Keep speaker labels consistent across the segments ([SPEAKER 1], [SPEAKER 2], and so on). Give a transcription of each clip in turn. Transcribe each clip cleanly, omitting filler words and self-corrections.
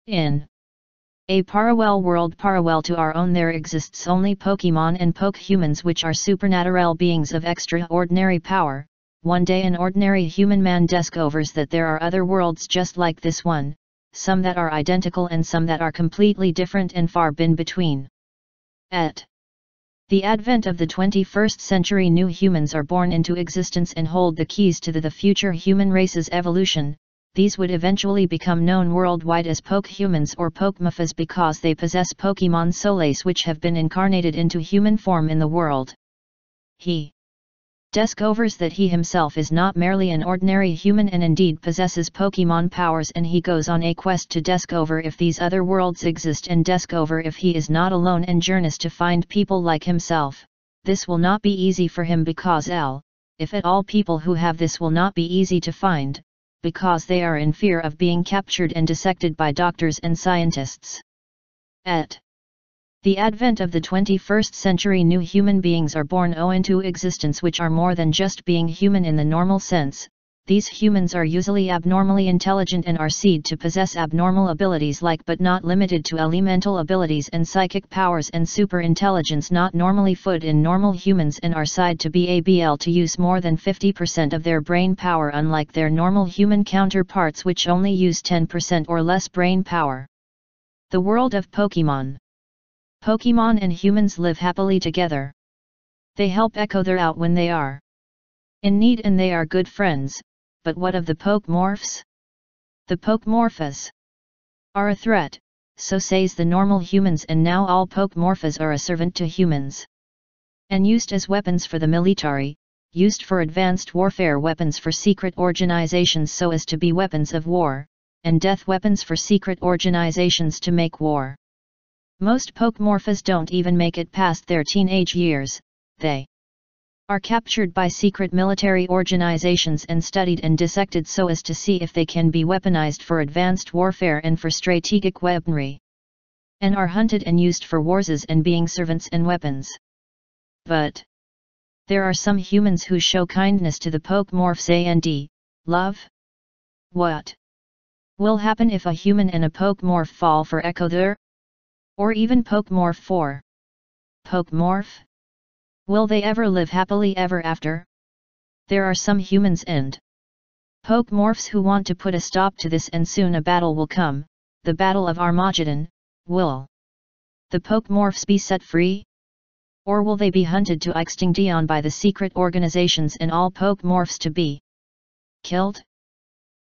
[SPEAKER 1] In a parallel world parallel to our own, there exists only Pokemon and Poke-humans, which are supernatural beings of extraordinary power. One day an ordinary human man discovers that there are other worlds just like this one, some that are identical and some that are completely different and far in between. At the advent of the 21st century, new humans are born into existence and hold the keys to the future human race's evolution. These would eventually become known worldwide as Poke-humans or Pokemorphs because they possess Pokemon souls which have been incarnated into human form in the world. He discovers that he himself is not merely an ordinary human and indeed possesses Pokemon powers, and he goes on a quest to discover if these other worlds exist and discover if he is not alone, and journeys to find people like himself. This will not be easy for him because if at all, people who have this will not be easy to find, because they are in fear of being captured and dissected by doctors and scientists. At the advent of the 21st century, new human beings are born into existence which are more than just being human in the normal sense. These humans are usually abnormally intelligent and are said to possess abnormal abilities like but not limited to elemental abilities and psychic powers and super intelligence not normally found in normal humans, and are said to be able to use more than 50% of their brain power, unlike their normal human counterparts which only use 10% or less brain power. The world of Pokemon. Pokemon and humans live happily together. They help each other out when they are in need and they are good friends. But what of the Pokemorphs? The Pokemorphs are a threat, so says the normal humans, and now all Pokemorphs are a servant to humans. And used as weapons for the military, used for advanced warfare, weapons for secret organizations so as to be weapons of war, and death weapons for secret organizations to make war. Most Pokemorphs don't even make it past their teenage years. They are captured by secret military organizations and studied and dissected so as to see if they can be weaponized for advanced warfare and for strategic weaponry, and are hunted and used for wars and being servants and weapons. But there are some humans who show kindness to the Pokemorphs and love. What will happen if a human and a Pokemorph fall for each other? Or even Pokemorph for Pokemorph? Will they ever live happily ever after? There are some humans and Pokemorphs who want to put a stop to this, and soon a battle will come, the Battle of Armageddon. Will the Pokemorphs be set free? Or will they be hunted to extinction by the secret organizations and all Pokemorphs to be killed?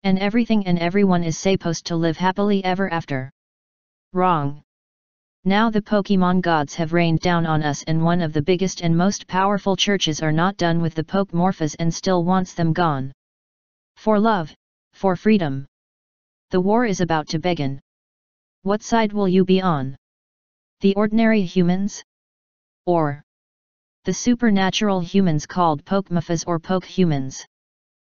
[SPEAKER 1] And everything and everyone is supposed to live happily ever after. Wrong. Now the Pokemon gods have rained down on us, and one of the biggest and most powerful churches are not done with the Pokemorphs and still wants them gone. For love, for freedom. The war is about to begin. What side will you be on? The ordinary humans? Or the supernatural humans called Pokemorphs or Poke-humans?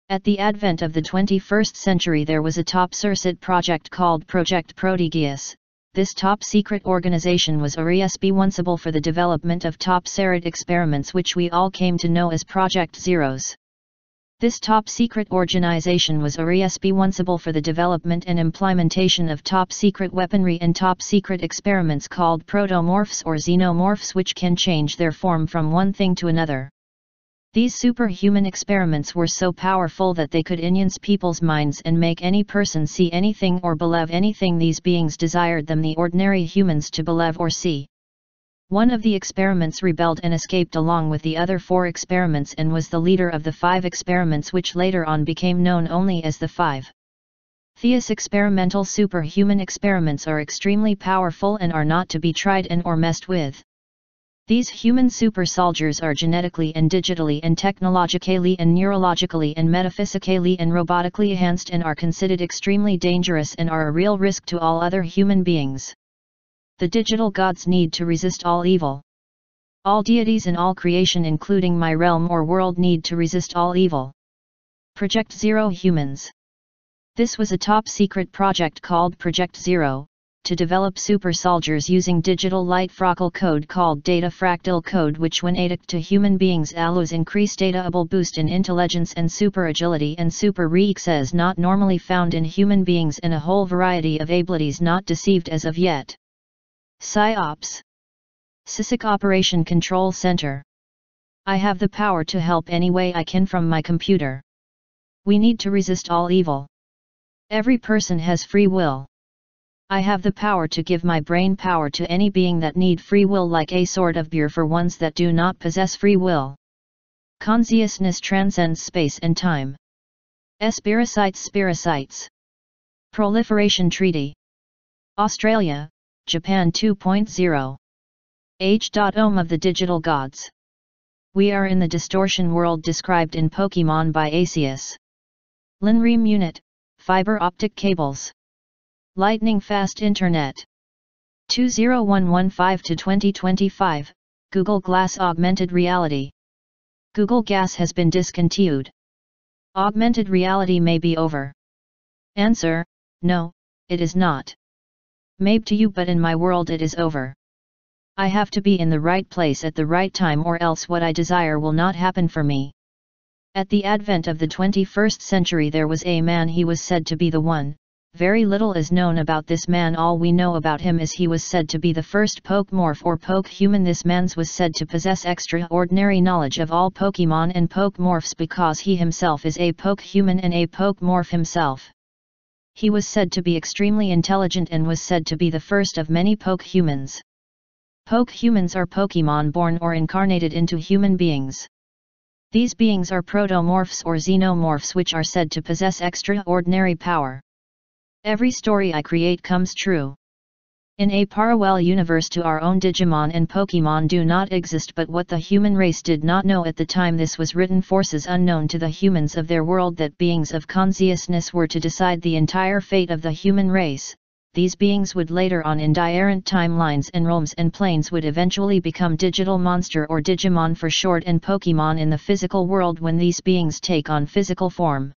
[SPEAKER 1] At the advent of the 21st century, there was a top-secret project called Project Proteus. This top-secret organization was responsible for the development of top-secret experiments which we all came to know as Project Zeros. This top-secret organization was responsible for the development and implementation of top-secret weaponry and top-secret experiments called protomorphs or xenomorphs, which can change their form from one thing to another. These superhuman experiments were so powerful that they could influence people's minds and make any person see anything or believe anything these beings desired them the ordinary humans to believe or see. One of the experiments rebelled and escaped along with the other 4 experiments and was the leader of the 5 experiments which later on became known only as the 5. These experimental superhuman experiments are extremely powerful and are not to be tried and or messed with. These human super soldiers are genetically and digitally and technologically and neurologically and metaphysically and robotically enhanced and are considered extremely dangerous and are a real risk to all other human beings. The digital gods need to resist all evil. All deities in all creation, including my realm or world, need to resist all evil. Project Zero Humans. This was a top-secret project called Project Zero, to develop super soldiers using digital light fractal code called data fractal code, which when added to human beings allows increased dataable boost in intelligence and super agility and super reflexes not normally found in human beings, and a whole variety of abilities not deceived as of yet. PsyOps. CISIC Operation Control Center. I have the power to help any way I can from my computer. We need to resist all evil. Every person has free will. I have the power to give my brain power to any being that need free will, like a sort of beer for ones that do not possess free will. Consciousness transcends space and time. Spiricites. Proliferation Treaty. Australia, Japan 2.0. Age.om of the digital gods. We are in the distortion world described in Pokemon by Asius. Linream unit, fiber optic cables. Lightning fast internet. 20115 to 2025, Google Glass augmented reality. Google Glass has been discontinued. Augmented reality may be over. Answer: no, it is not. Maybe to you, but in my world it is over. I have to be in the right place at the right time, or else what I desire will not happen for me. At the advent of the 21st century there was a man, he was said to be the one. Very little is known about this man. All we know about him is he was said to be the first Pokemorph or Pokehuman. This man was said to possess extraordinary knowledge of all Pokemon and Pokemorphs because he himself is a Pokehuman and a Pokemorph himself. He was said to be extremely intelligent and was said to be the first of many Pokehumans. Pokehumans are Pokemon born or incarnated into human beings. These beings are protomorphs or xenomorphs, which are said to possess extraordinary power. Every story I create comes true. In a parallel universe to our own, Digimon and Pokemon do not exist, but what the human race did not know at the time this was written, forces unknown to the humans of their world, that beings of consciousness were to decide the entire fate of the human race. These beings would later on in different timelines and realms and planes would eventually become digital monster or Digimon for short, and Pokemon in the physical world when these beings take on physical form.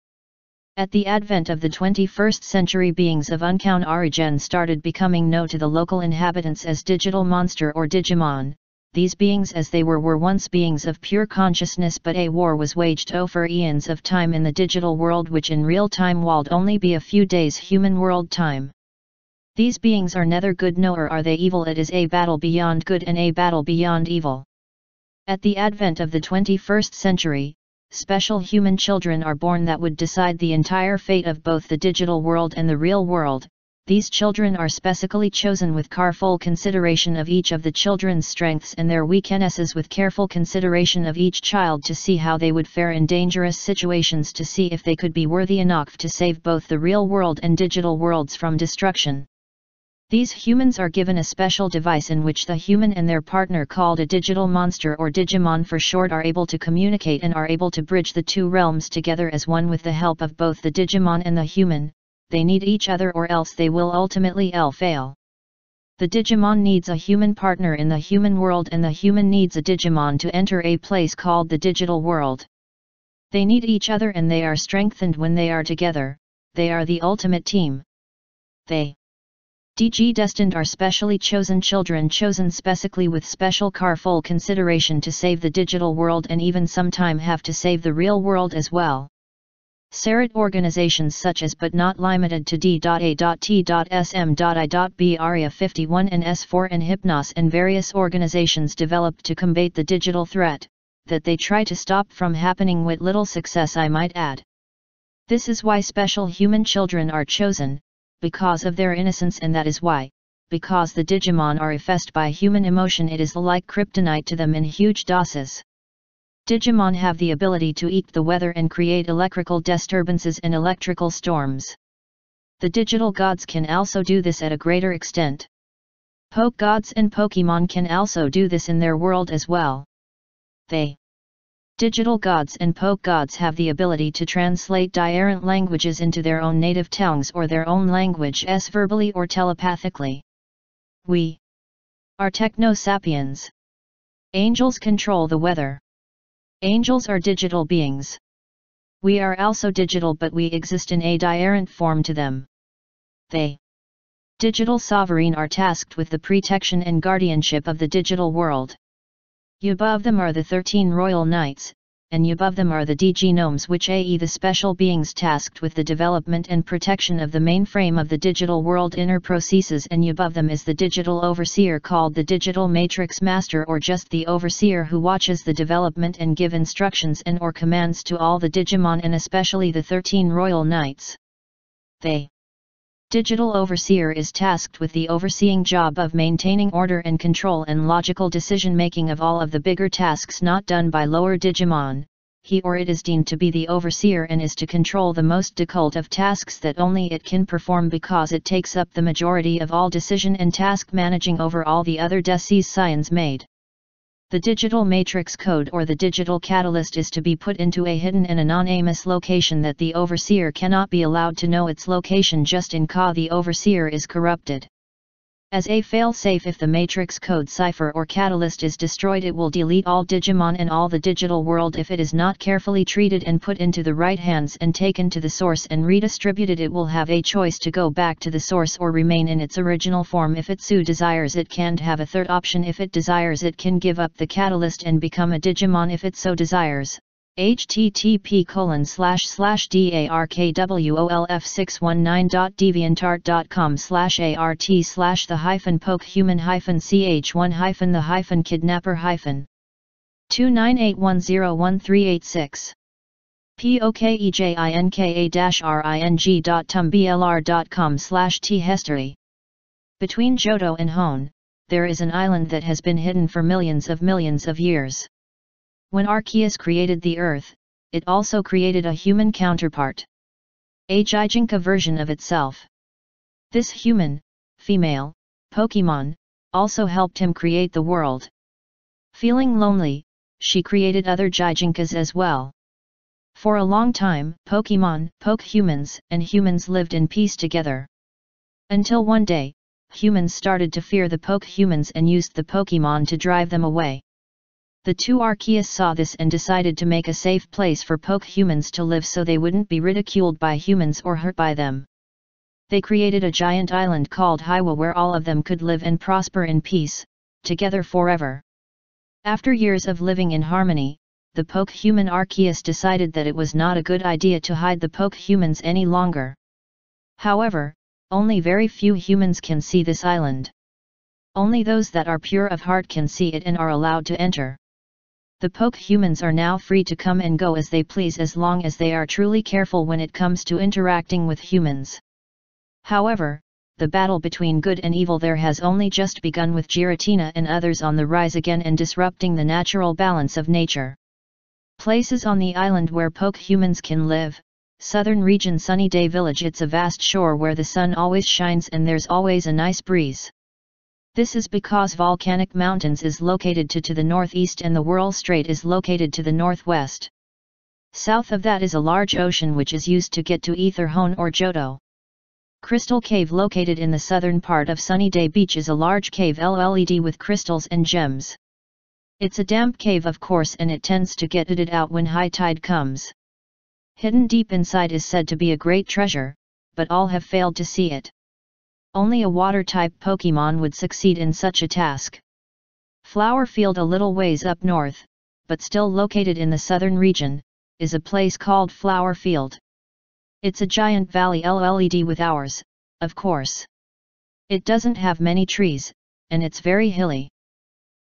[SPEAKER 1] At the advent of the 21st century, beings of unknown origin started becoming known to the local inhabitants as digital monster or Digimon. These beings, as they were once beings of pure consciousness, but a war was waged over eons of time in the digital world, which in real time would only be a few days human world time. These beings are neither good nor are they evil. It is a battle beyond good and a battle beyond evil. At the advent of the 21st century, special human children are born that would decide the entire fate of both the digital world and the real world. These children are specially chosen with careful consideration of each of the children's strengths and their weaknesses, with careful consideration of each child to see how they would fare in dangerous situations, to see if they could be worthy enough to save both the real world and digital worlds from destruction. These humans are given a special device in which the human and their partner, called a digital monster or Digimon for short, are able to communicate and are able to bridge the two realms together as one with the help of both the Digimon and the human. They need each other or else they will ultimately fail. The Digimon needs a human partner in the human world and the human needs a Digimon to enter a place called the digital world. They need each other and they are strengthened when they are together. They are the ultimate team. They DG destined are specially chosen children, chosen specifically with special careful consideration to save the digital world and even sometime have to save the real world as well. Serit organizations such as but not limited to D.A.T.SM.I.B Area 51 and S4 and Hypnos and various organizations developed to combat the digital threat, that they try to stop from happening with little success, I might add. This is why special human children are chosen, because of their innocence, and that is why, because the Digimon are affected by human emotion, it is like kryptonite to them in huge doses. Digimon have the ability to eat the weather and create electrical disturbances and electrical storms. The digital gods can also do this at a greater extent. Poke gods and Pokemon can also do this in their world as well. They digital gods and poke gods have the ability to translate different languages into their own native tongues or their own language verbally or telepathically. We are techno-sapiens. Angels control the weather. Angels are digital beings. We are also digital, but we exist in a different form to them. They Digital Sovereign are tasked with the protection and guardianship of the digital world. Above them are the 13 royal knights, and above them are the DG gnomes, which are the special beings tasked with the development and protection of the mainframe of the digital world inner processes, and above them is the digital overseer called the digital matrix master, or just the overseer, who watches the development and give instructions and or commands to all the Digimon and especially the 13 royal knights. The digital overseer is tasked with the overseeing job of maintaining order and control and logical decision-making of all of the bigger tasks not done by lower Digimon. He or it is deemed to be the overseer and is to control the most difficult of tasks that only it can perform, because it takes up the majority of all decision and task managing over all the other decisions made. The digital matrix code or the digital catalyst is to be put into a hidden and anonymous location that the overseer cannot be allowed to know its location, just in case the overseer is corrupted. As a fail-safe, if the matrix code cipher or catalyst is destroyed, it will delete all Digimon and all the digital world. If it is not carefully treated and put into the right hands and taken to the source and redistributed, it will have a choice to go back to the source or remain in its original form. If it so desires, it can have a third option. If it desires, it can give up the catalyst and become a Digimon if it so desires. http://darkwolf619.deviantart.com/art/pokehuman-ch1-the-kidnapper- 2981013886 pokejinka-ring.tumblr.com/thistory. Between Johto and Hone, there is an island that has been hidden for millions of years. When Arceus created the Earth, it also created a human counterpart, a Gijinka version of itself. This human, female, Pokemon, also helped him create the world. Feeling lonely, she created other Gijinkas as well. For a long time, Pokemon, Pokehumans, and humans lived in peace together. Until one day, humans started to fear the Pokehumans and used the Pokemon to drive them away. The two Arceus saw this and decided to make a safe place for Pokehumans to live so they wouldn't be ridiculed by humans or hurt by them. They created a giant island called Hiwa where all of them could live and prosper in peace, together forever. After years of living in harmony, the Pokehuman Arceus decided that it was not a good idea to hide the Pokehumans any longer. However, only very few humans can see this island. Only those that are pure of heart can see it and are allowed to enter. The Pokehumans are now free to come and go as they please as long as they are truly careful when it comes to interacting with humans. However, the battle between good and evil there has only just begun, with Giratina and others on the rise again and disrupting the natural balance of nature. Places on the island where Pokehumans can live: southern region Sunny Day Village. It's a vast shore where the sun always shines and there's always a nice breeze. This is because Volcanic Mountains is located to the northeast and the Whirl Strait is located to the northwest. South of that is a large ocean which is used to get to either Hone or Johto. Crystal Cave located in the southern part of Sunny Day Beach is a large cave LED with crystals and gems. It's a damp cave of course, and it tends to get flooded out when high tide comes. Hidden deep inside is said to be a great treasure, but all have failed to see it. Only a water-type Pokemon would succeed in such a task. Flower Field, a little ways up north, but still located in the southern region, is a place called Flower Field. It's a giant valley LED with hours, of course. It doesn't have many trees, and it's very hilly.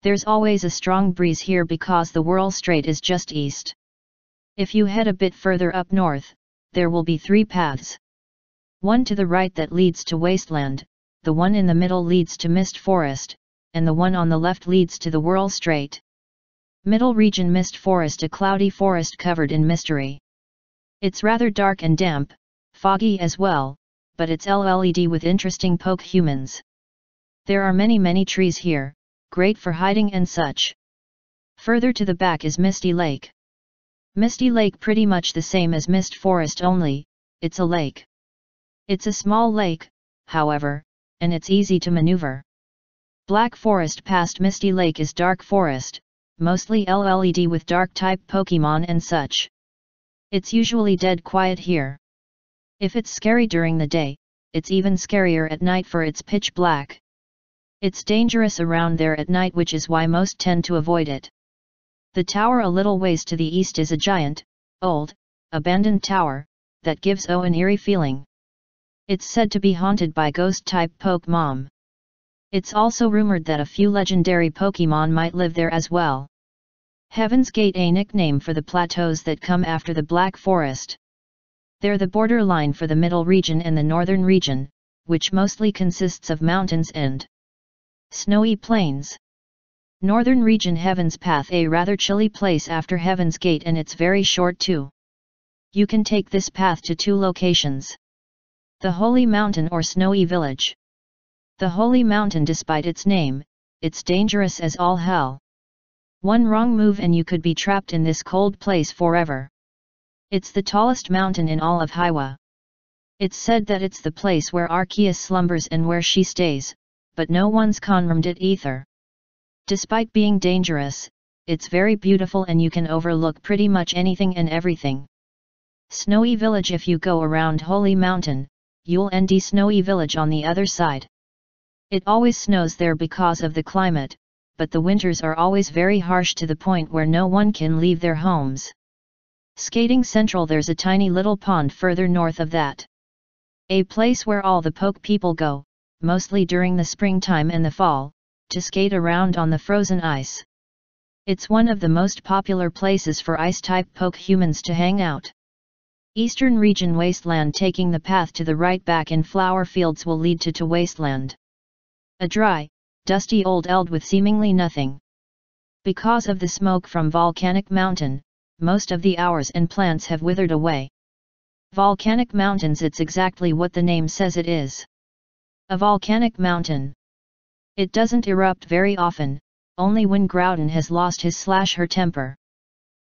[SPEAKER 1] There's always a strong breeze here because the Whirl Strait is just east. If you head a bit further up north, there will be 3 paths. One to the right that leads to Wasteland, the one in the middle leads to Mist Forest, and the one on the left leads to the Whirl Strait. Middle region Mist Forest, a cloudy forest covered in mystery. It's rather dark and damp, foggy as well, but it's LED with interesting Pokehumans. There are many trees here, great for hiding and such. Further to the back is Misty Lake. Misty Lake pretty much the same as Mist Forest, only, it's a lake. It's a small lake, however, and it's easy to maneuver. Black Forest past Misty Lake is Dark Forest, mostly LED with dark type Pokemon and such. It's usually dead quiet here. If it's scary during the day, it's even scarier at night for it's pitch black. It's dangerous around there at night, which is why most tend to avoid it. The tower a little ways to the east is a giant, old, abandoned tower, that gives an eerie feeling. It's said to be haunted by ghost-type Pokemon. It's also rumored that a few legendary Pokemon might live there as well. Heaven's Gate, a nickname for the plateaus that come after the Black Forest. They're the borderline for the middle region and the northern region, which mostly consists of mountains and snowy plains. Northern region Heaven's Path, a rather chilly place after Heaven's Gate, and it's very short too. You can take this path to two locations. The Holy Mountain or Snowy Village. The Holy Mountain, despite its name, it's dangerous as all hell. One wrong move and you could be trapped in this cold place forever. It's the tallest mountain in all of Hiwa. It's said that it's the place where Arceus slumbers and where she stays, but no one's confirmed it either. Despite being dangerous, it's very beautiful and you can overlook pretty much anything and everything. Snowy Village. If you go around Holy Mountain, you'll end Snowy Village on the other side. It always snows there because of the climate, but the winters are always very harsh to the point where no one can leave their homes. Skating Central. There's a tiny little pond further north of that. A place where all the Poke people go, mostly during the springtime and the fall, to skate around on the frozen ice. It's one of the most popular places for ice-type Poke humans to hang out. Eastern Region Wasteland. Taking the path to the right back in flower fields will lead to Wasteland. A dry, dusty old eld with seemingly nothing. Because of the smoke from Volcanic Mountain, most of the hours and plants have withered away. Volcanic mountains. It's exactly what the name says it is. A volcanic mountain. It doesn't erupt very often, only when Groudon has lost his/her temper.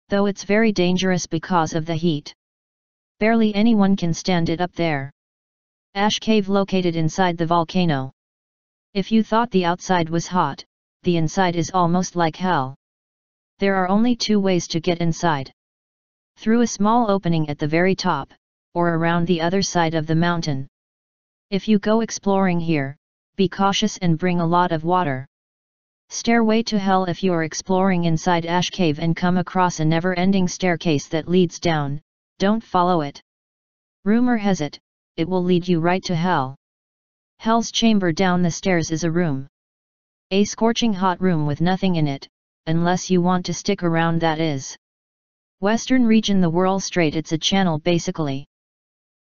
[SPEAKER 1] Though it's very dangerous because of the heat. Barely anyone can stand it up there. Ash Cave. Located inside the volcano. If you thought the outside was hot, the inside is almost like hell. There are only two ways to get inside. Through a small opening at the very top, or around the other side of the mountain. If you go exploring here, be cautious and bring a lot of water. Stairway to Hell. If you're exploring inside Ash Cave and come across a never-ending staircase that leads down, don't follow it. Rumor has it, it will lead you right to hell. Hell's chamber. Down the stairs is a room. A scorching hot room with nothing in it, unless you want to stick around, that is. Western Region. The Whirl Strait. It's a channel basically.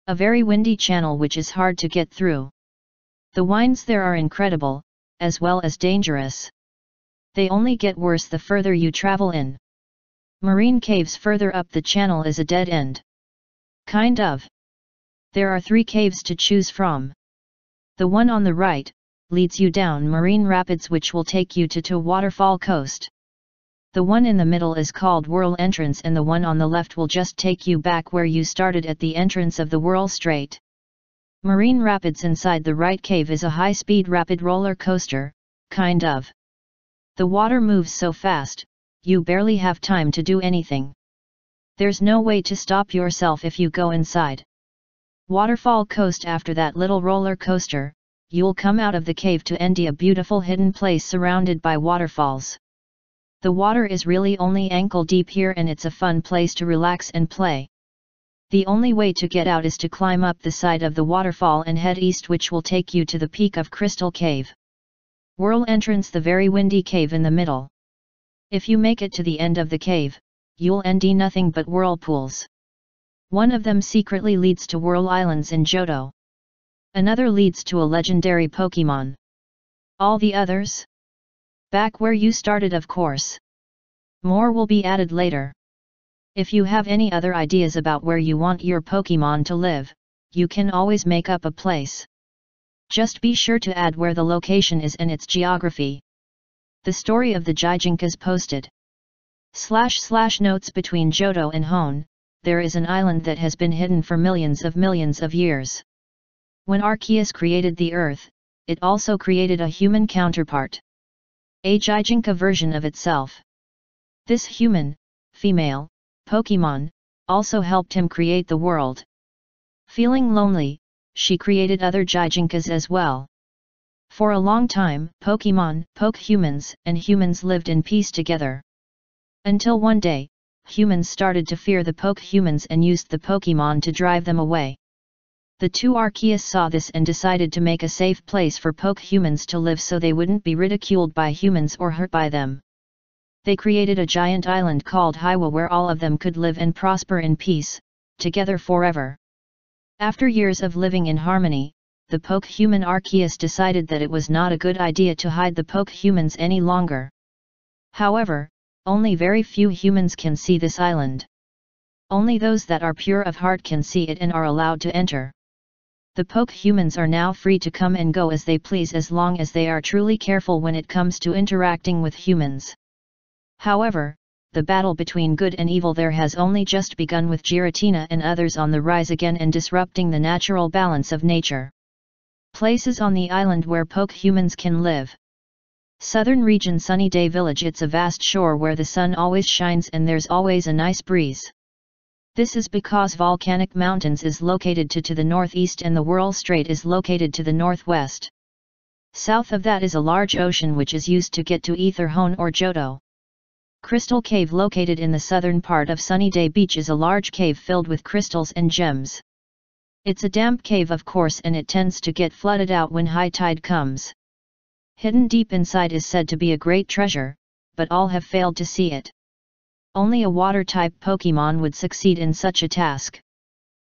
[SPEAKER 1] A very windy channel which is hard to get through. The winds there are incredible, as well as dangerous. They only get worse the further you travel in. Marine Caves. Further up the channel is a dead end. Kind of. There are 3 caves to choose from. The one on the right leads you down Marine Rapids, which will take you to Waterfall Coast. The one in the middle is called Whirl Entrance, and the one on the left will just take you back where you started at the entrance of the Whirl Strait. Marine Rapids. Inside the right cave is a high-speed rapid roller coaster, kind of. The water moves so fast, you barely have time to do anything. There's no way to stop yourself if you go inside. Waterfall Coast. After that little roller coaster, you'll come out of the cave to Endy, a beautiful hidden place surrounded by waterfalls. The water is really only ankle deep here, and it's a fun place to relax and play. The only way to get out is to climb up the side of the waterfall and head east, which will take you to the peak of Crystal Cave. Whirl Entrance. The very windy cave in the middle. If you make it to the end of the cave, you'll end nothing but whirlpools. One of them secretly leads to Whirl Islands in Johto. Another leads to a legendary Pokemon. All the others? Back where you started, of course. More will be added later. If you have any other ideas about where you want your Pokemon to live, you can always make up a place. Just be sure to add where the location is and its geography. The story of the Gijinkas posted. / notes. Between Johto and Hone, there is an island that has been hidden for millions of years. When Arceus created the Earth, it also created a human counterpart. A Gijinka version of itself. This human, female, Pokemon, also helped him create the world. Feeling lonely, she created other Gijinkas as well. For a long time, Pokemon, Poke-humans, and humans lived in peace together. Until one day, humans started to fear the Poke-humans and used the Pokemon to drive them away. The two Arceus saw this and decided to make a safe place for Poke-humans to live so they wouldn't be ridiculed by humans or hurt by them. They created a giant island called Hiwa where all of them could live and prosper in peace, together forever. After years of living in harmony, the Poke-human Arceus decided that it was not a good idea to hide the Poke-humans any longer. However, only very few humans can see this island. Only those that are pure of heart can see it and are allowed to enter. The Poke-humans are now free to come and go as they please as long as they are truly careful when it comes to interacting with humans. However, the battle between good and evil there has only just begun with Giratina and others on the rise again and disrupting the natural balance of nature. Places on the island where Poke-humans can live. Southern region Sunny Day Village. It's a vast shore where the sun always shines and there's always a nice breeze. This is because Volcanic Mountains is located to the northeast and the Whirl Strait is located to the northwest. South of that is a large ocean which is used to get to either Hone or Johto. Crystal Cave located in the southern part of Sunny Day Beach is a large cave filled with crystals and gems. It's a damp cave of course and it tends to get flooded out when high tide comes. Hidden deep inside is said to be a great treasure, but all have failed to see it. Only a water-type Pokemon would succeed in such a task.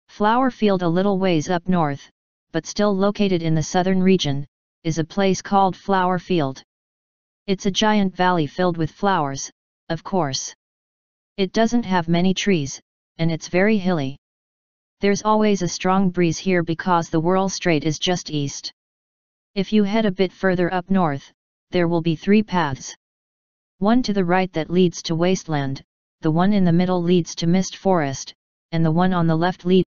[SPEAKER 1] Flower Field a little ways up north, but still located in the southern region, is a place called Flower Field. It's a giant valley filled with flowers, of course. It doesn't have many trees, and it's very hilly. There's always a strong breeze here because the Whirl Strait is just east. If you head a bit further up north, there will be 3 paths. One to the right that leads to Wasteland, the one in the middle leads to Mist Forest, and the one on the left leads